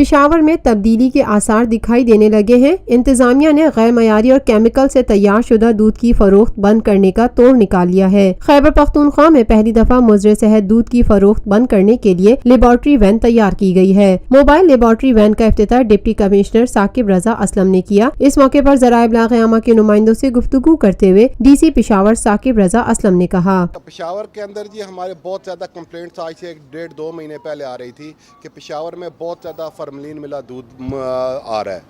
پشاور میں تبدیلی کے آثار دکھائی دینے لگے ہیں۔ انتظامیہ نے غیر معیاری اور کیمیکل سے تیار شدہ دودھ کی فروخت بند کرنے کا توڑ نکال لیا ہے۔ خیبر پختونخوا میں پہلی دفعہ مضر صحت دودھ کی فروخت بند کرنے کے لیے لیبارٹری وین تیار کی گئی ہے۔ موبائل لیبارٹری وین کا افتتاح ڈپٹی کمشنر ثاقب رضا اسلم نے کیا۔ اس موقع پر ذرائع ابلاغ عامہ کے نمائندوں سے گفتگو کرتے ہوئے ڈی سی پشاور ثاقب رضا اسلم نے کہا، پشاور کے اندر جی ہمارے بہت زیادہ کمپلینٹس آئی تھی، 1.5-2 مہینے پہلے آ رہی تھی کہ پشاور میں بہت زیادہ فارملین ملا دودھ آ رہا ہے۔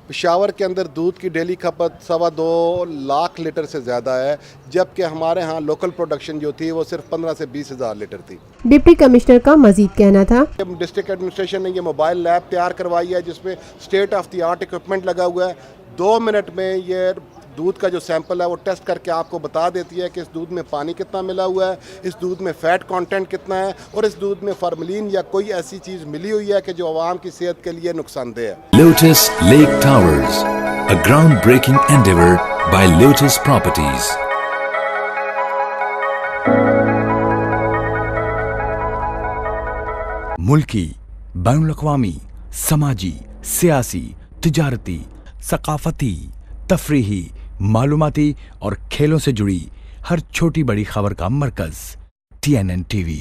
پشاور کے اندر دودھ کی ڈیلی کھپت 2.25 لاکھ لیٹر سے زیادہ ہے، جبکہ ہمارے ہاں لوکل پروڈکشن جو تھی وہ صرف 15 سے 20 ہزار لیٹر تھی۔ ڈپٹی کمشنر کا مزید کہنا تھا، ڈسٹرکٹ ایڈمنسٹریشن نے یہ موبائل لیب تیار کروائی ہے جس میں state of the art equipment لگا ہوا ہے۔ 2 منٹ میں یہ دودھ کا جو سیمپل ہے وہ ٹیسٹ کر کے آپ کو بتا دیتی ہے کہ اس دودھ میں پانی کتنا ملا ہوا ہے، اس دودھ میں فیٹ کانٹینٹ کتنا ہے اور اس دودھ میں فارملین یا کوئی ایسی چیز ملی ہوئی ہے کہ جو عوام کی صحت کے لیے نقصان دہ ہے۔ Lotus Lake Towers, a groundbreaking endeavor by Lotus Properties۔ ملکی، بین الاقوامی، سماجی، سیاسی، تجارتی، ثقافتی، تفریحی، معلوماتی اور کھیلوں سے جڑی ہر چھوٹی بڑی خبر کا مرکز TNN TV۔